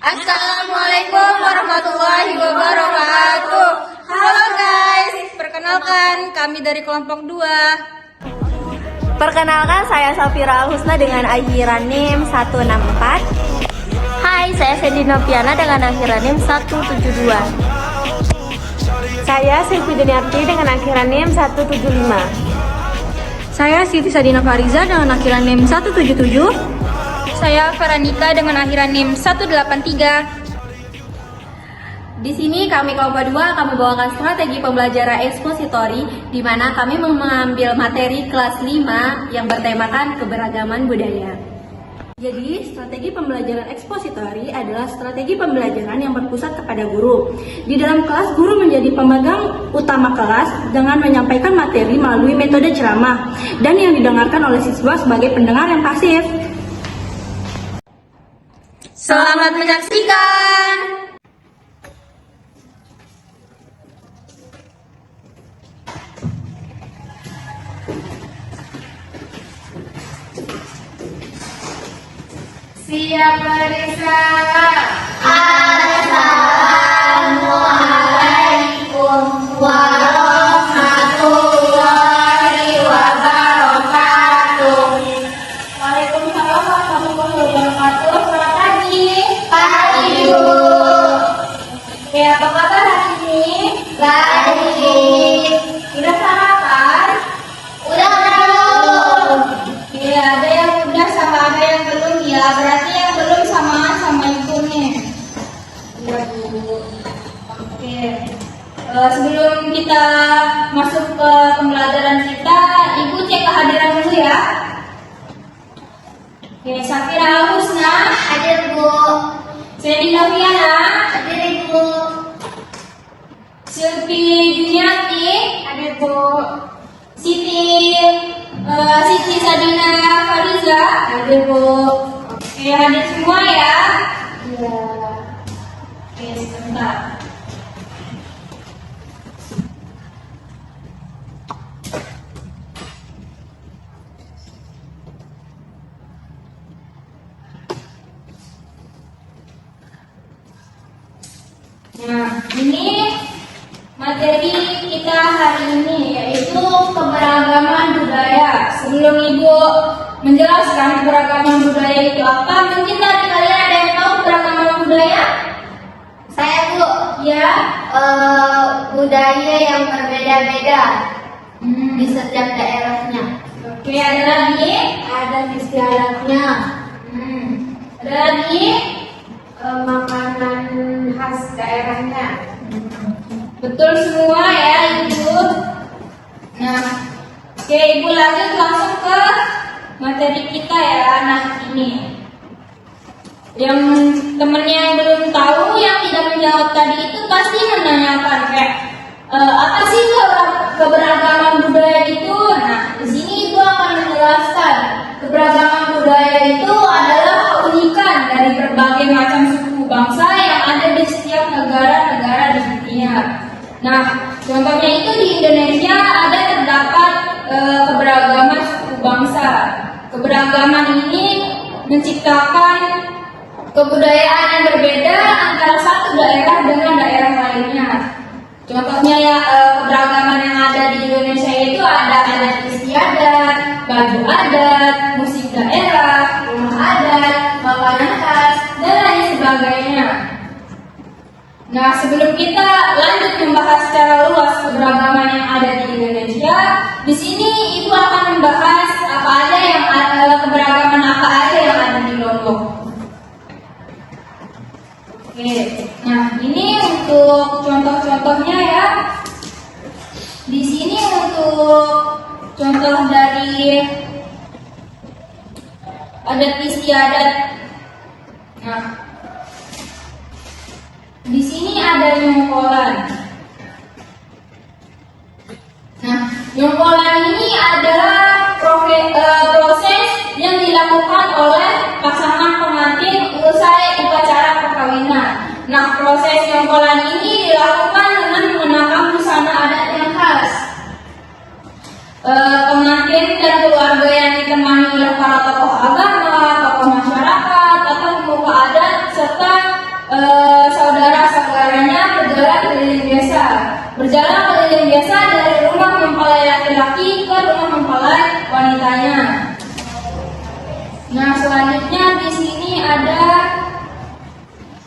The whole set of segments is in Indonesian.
Assalamualaikum warahmatullahi wabarakatuh. Halo guys, perkenalkan kami dari kelompok 2. Perkenalkan, saya Safira Al-Husna dengan akhiran NIM 164. Hai, saya Fendi Noviana dengan akhiran NIM 172. Saya Silvi Duniarti dengan akhiran NIM 175. Saya Siti Sadina Fariza dengan akhiran NIM 177. Saya Feranika dengan akhiran NIM 183. Di sini kami kelompok 2 akan membawakan strategi pembelajaran ekspositori, di mana kami mengambil materi kelas 5 yang bertemakan keberagaman budaya. Jadi, strategi pembelajaran ekspositori adalah strategi pembelajaran yang berpusat kepada guru. Di dalam kelas, guru menjadi pemegang utama kelas dengan menyampaikan materi melalui metode ceramah dan yang didengarkan oleh siswa sebagai pendengar yang pasif. Selamat menyaksikan. Siap periksa. Assalamualaikum warahmatullahi wabarakatuh. Waalaikumsalam warahmatullahi wabarakatuh. Selamat pagi. Pagi Bu. Oke, apa kabar hari ini? Baik. Udah sarapan? Udah belum? Iya, ada yang udah sama ada yang belum ya. Berarti yang belum sama ibu nih. Iya Bu. Oke. Sebelum kita masuk ke pembelajaran kita, Ibu cek kehadiran dulu ya. Oke, Safira Al-Husna, Hadir Bu. Fendi Noviana, Hadir Ibu. Silvi Duniarti, Hadir Bu. Siti Sadina Fariza, hadir Bu. Oke, hadir semua ya. Iya. Oke, sebentar. Nah, ini materi kita hari ini yaitu keberagaman budaya. Sebelum Ibu menjelaskan keberagaman budaya itu apa, mungkin dari kalian ada yang tahu keberagaman budaya? Saya Bu. Ya. Budaya yang berbeda-beda Hmm. di setiap daerahnya. Oke, ada lagi? Ada istiadatnya, Ada lagi? makanan khas daerahnya. Betul semua ya Ibu. Nah, oke Ibu lanjut langsung ke materi kita ya. Nah ini, yang temennya yang belum tahu, yang tidak menjawab tadi itu pasti menanyakan kayak apa sih keberagaman budaya itu? Nah, di sini Ibu akan menjelaskan keberagaman budaya itu adalah keunikan dari berbagai macam suku bangsa yang ada di setiap negara-negara di dunia. Nah, contohnya itu di Indonesia ada terdapat keberagaman suku bangsa. Keberagaman ini menciptakan kebudayaan yang berbeda antara satu daerah dengan daerah lainnya. Contohnya ya, keberagaman yang ada di Indonesia itu ada adat istiadat, baju adat, musik daerah, rumah adat, makanan khas, dan lain sebagainya. Nah, sebelum kita lanjut membahas secara luas keberagaman yang ada di Indonesia, di sini Ibu akan membahas apa aja yang keberagaman apa aja yang ada di Lombok. Oke, nah ini untuk contoh-contohnya ya. Di sini untuk contoh dari adat istiadat. Nah, di sini ada nyongkolan. Nah, nyongkolan ini adalah proses yang dilakukan oleh pasangan pengantin usai upacara perkawinan. Nah, proses nyongkolan ini dilakukan dengan menggunakan busana adat yang khas. Pengantin dan keluarga yang ditemani oleh para tokoh agama, tokoh masyarakat, atau pemuka adat, serta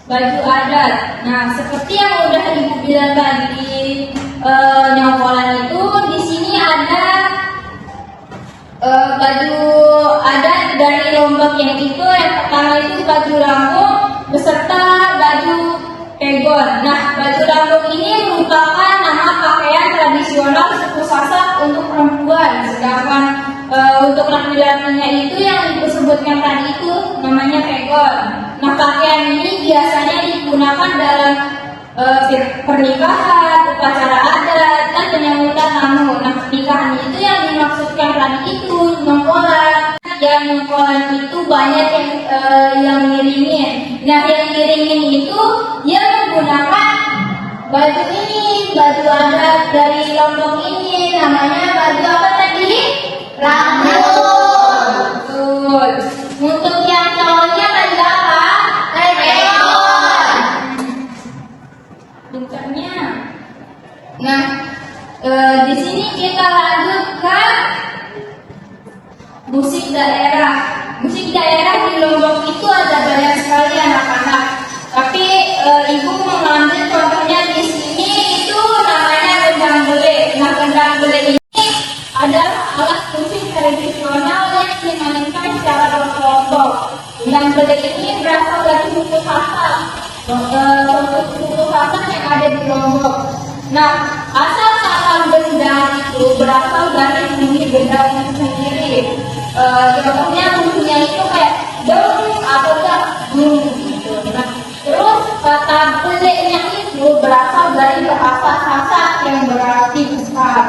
baju adat. Nah, seperti yang udah Ibu bilang tadi, nyongkolan itu di sini ada baju adat dari Lombok, yang itu yang pertama itu baju lampung beserta baju pegon. Nah, baju lampung ini merupakan nama pakaian tradisional suku Sasak untuk perempuan, sedangkan untuk laki-lakinya itu yang disebutkan tadi itu namanya pegon. Nah, pakaian ini biasanya digunakan dalam pernikahan, upacara adat, dan penyambutan tamu. Nah, pernikahan itu yang dimaksudkan tadi itu nyongkolan. Yang nyongkolan itu banyak yang ngiringin. Nah, yang ngiringin itu yang menggunakan baju ini, baju adat dari Lombok ini, namanya baju apa tadi? Lampung. Betul. Untuk yang cowoknya baju apa? Pegon. Pintarnya. Nah, di sini kita lanjut ke musik daerah. Musik daerah di Lombok itu ada banyak sekali anak-anak. Tapi Ibu mengambil contohnya di sini itu namanya gendang bele. Nah, gendang bele ini adalah alat musik tradisional yang dimainkan secara berkelompok. Gendang bele ini berasal dari suku Sasak, suku Sasak yang ada di Lombok. Nah, asal kata gendang itu berasal dari bunyi gendang itu sendiri. Contohnya bunyinya itu kayak dong atau enggak gitu. Nah, terus kata beleknya itu berasal dari bahasa Sasak yang berarti besar.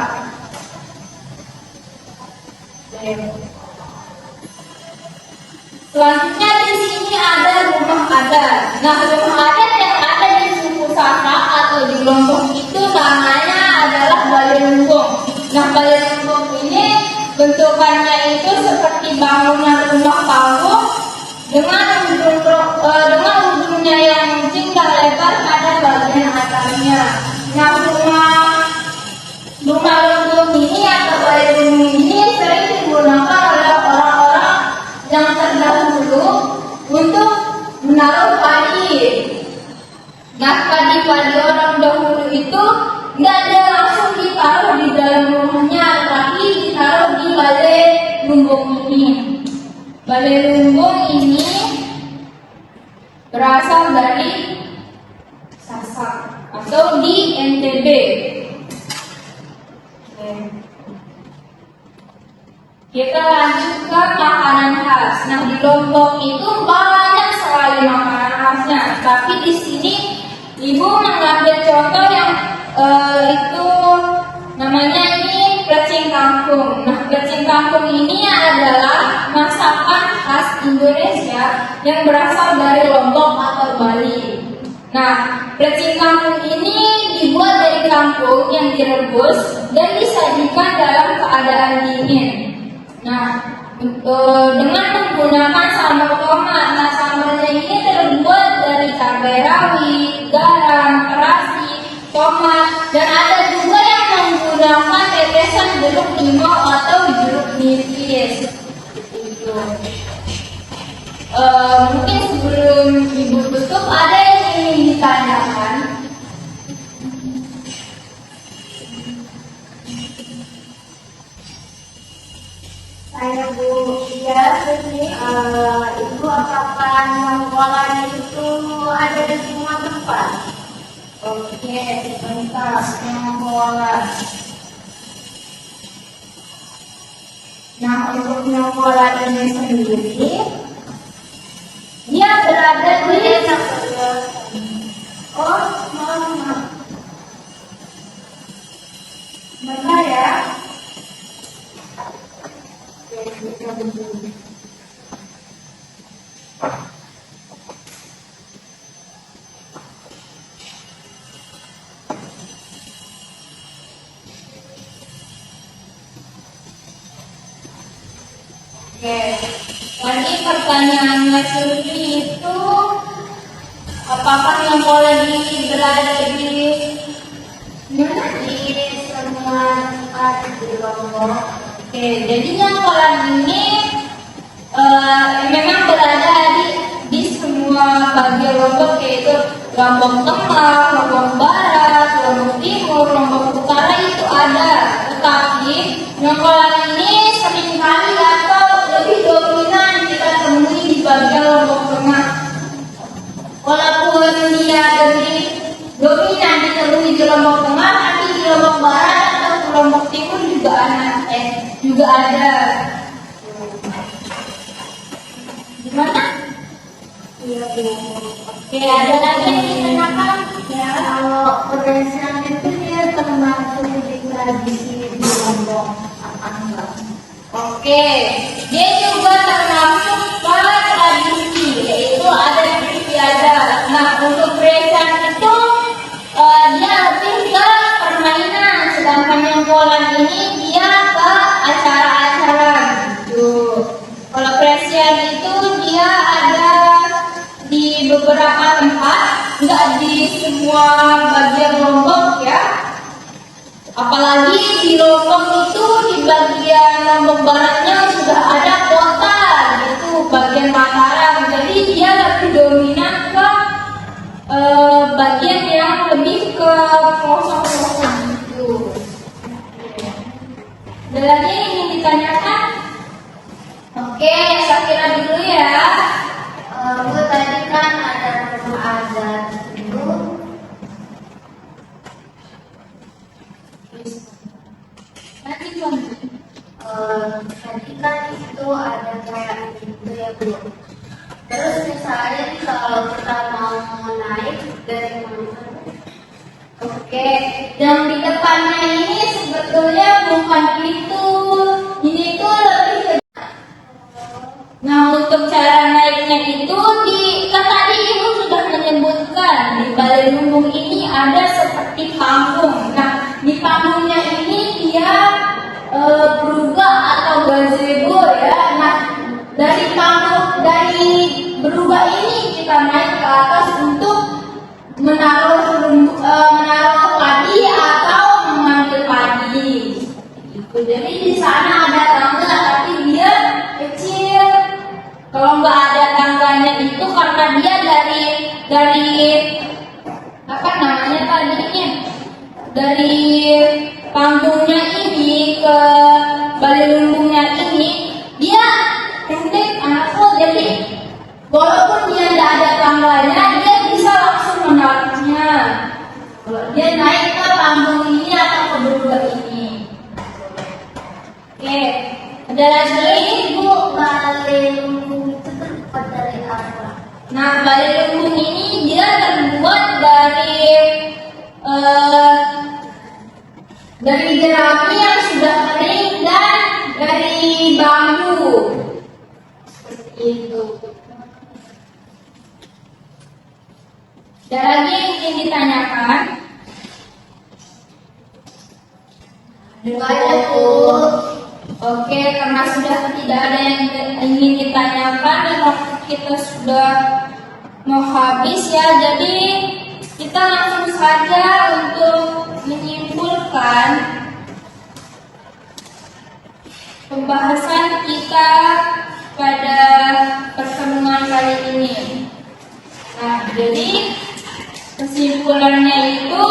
Selanjutnya di sini ada rumah adat. Nah, rumah adat yang ada di suku Sasak atau di Lombok itu namanya adalah balai lumbung. Nah, balai lumbung ini bentukannya itu seperti bangunan rumah panggung dengan ujungnya yang mincing dan lebar pada bagian atasnya. Nah, rumah lumbung ini atau balai lumbung ini sering digunakan oleh orang-orang yang terdahulu untuk menaruh padi. Nah, padi-padi orang dahulu itu nggak ada langsung ditaruh di dalam rumahnya, tapi ditaruh di balai lumbung ini. Balai lumbung ini berasal dari Sasak atau di NTB. Kita lanjut ke makanan khas. Nah, di Lombok itu banyak sekali makanan khasnya, tapi di sini Ibu mengambil contoh yang itu namanya ini plecing kangkung. Nah, plecing kangkung ini adalah masakan khas Indonesia yang berasal dari Lombok atau Bali. Nah, plecing kangkung ini dibuat dari kangkung yang direbus dan disajikan dalam keadaan dingin. Nah, dengan menggunakan sambal tomat. Nah, sambalnya ini terbuat dari cabai rawit, garam, terasi, tomat, dan ada juga yang menggunakan tetesan jeruk limau atau jeruk nipis. Gitu. Mungkin sebelum Ibu tutup ada yang ingin ditanyakan. Saya Bu, ya, Ibu apakah nyongkolan itu ada di semua tempat? Oke, sebentar nyongkolan. Nah, untuk nyongkolan ini sendiri, dia berada di maaf. Bentar ya. Oke, tadi pertanyaannya Surti itu apakah nyongkolan ini berada di semua tempat di Lombok? Oke, jadi nyongkolan ini memang berada di semua semua bagian Lombok, yaitu Lombok Tengah, Lombok Barat, Lombok Timur, Lombok Utara itu ada. Tetapi nongkolan ini seringkali atau lebih dominan kita temui di bagian Lombok Tengah. Walaupun dia lebih dominan ditemui di Lombok Tengah, tapi di Lombok Barat atau di Lombok Timur juga ada. Gimana? Iya, Bu. Oke, ada lagi yang ditanyakan? Ya, kalau pedesaan itu dia termasuk di tradisi di Lombok apa enggak? Oke, dia juga termasuk ke tradisi, yaitu ada istiadat. Nah, untuk pedesaan itu dia lebih ke permainan, sedangkan nongkolan ini dia ke acara-acara gitu. Kalau pedesaan itu dia ada di beberapa tempat, nggak di semua bagian Lombok ya. Apalagi di Lombok itu di bagian Lombok Baratnya sudah ada kota, itu bagian Mataram. Jadi dia lebih dominan ke bagian yang lebih ke pelosok-pelosok gitu. Ada lagi yang ingin ditanyakan? Oke, saya kira dulu ya. Bu, tadi kan ada rumah adat itu. Nanti dong. Tadi kan itu ada kayak gitu ya, Bu. Terus misalnya nih, kalau kita mau naik dari mana? Oke, yang di depannya ini sebetulnya bukan itu. Ini tuh lebih ke... Nah, untuk cara naiknya itu kan tadi Ibu sudah menyebutkan di Balai Lumbung ini ada seperti panggung. Nah, di panggungnya ini dia berubah atau gazebo ya. Nah, dari berubah ini kita naik ke atas untuk menaruh padi atau mengambil padi. Gitu. Jadi di sana ada tangga tapi dia kecil. Kalau nggak ada tangganya itu karena dia dari apa namanya tadinya, dari panggungnya ini ke Balai Lumbungnya ini dia pendek anakku, jadi walaupun dia tidak ada tangganya dia bisa langsung menaiknya. Kalau dia naik ke panggung ini atau ke berubah ini. Oke, ada lagi? Bu, Balai Lumbung itu terbuat dari apa? Nah, Balai Lumbung ini dia terbuat dari jerami yang sudah kering dan dari bambu. Seperti itu. Ada lagi yang ingin ditanyakan? Ada, Bu. Oke, karena sudah tidak ada yang ingin ditanyakan dan waktu kita sudah mau habis ya, jadi kita langsung saja untuk menyimpulkan pembahasan kita pada pertemuan kali ini. Nah, jadi kesimpulannya itu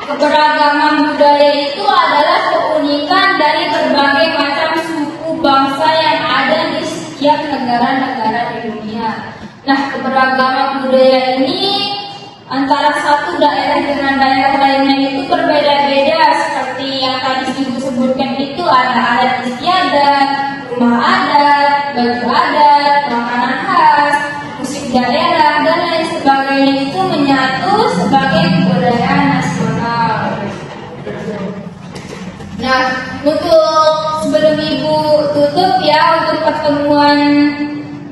keberagaman budaya itu adalah keunikan dari berbagai macam suku bangsa yang ada di setiap negara-negara di dunia. Nah, keberagaman budaya ini antara satu daerah dengan daerah lainnya itu berbeda-beda, seperti yang tadi Ibu sebutkan itu ada adat istiadat, rumah adat, baju adat, makanan khas, musik daerah dan lain sebagainya itu menyatu sebagai kebudayaan nasional. Nah, untuk sebelum Ibu tutup ya untuk pertemuan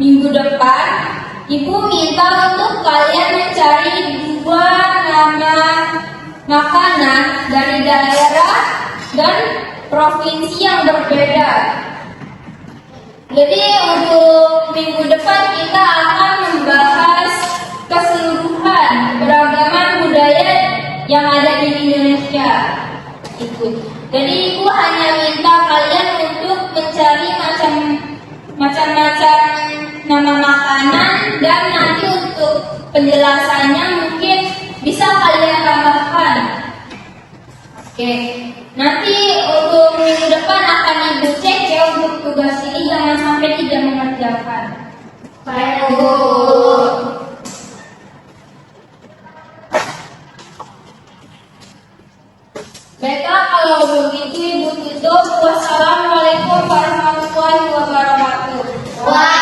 minggu depan, Ibu minta untuk kalian mencari 2 nama makanan dari daerah dan provinsi yang berbeda. Jadi untuk minggu depan kita akan membahas keseluruhan keberagaman budaya yang ada di Indonesia. Jadi Ibu hanya minta kalian untuk mencari macam-macam nama makanan dan nanti untuk penjelasannya mungkin bisa kalian tambahkan. Oke, nanti untuk minggu depan akan Ibu cek ya untuk tugas ini, jangan sampai tidak mengerjakan. Baik, Bu. Baiklah, kalau begitu Ibu tutup. Wassalamualaikum warahmatullahi wabarakatuh. Wah.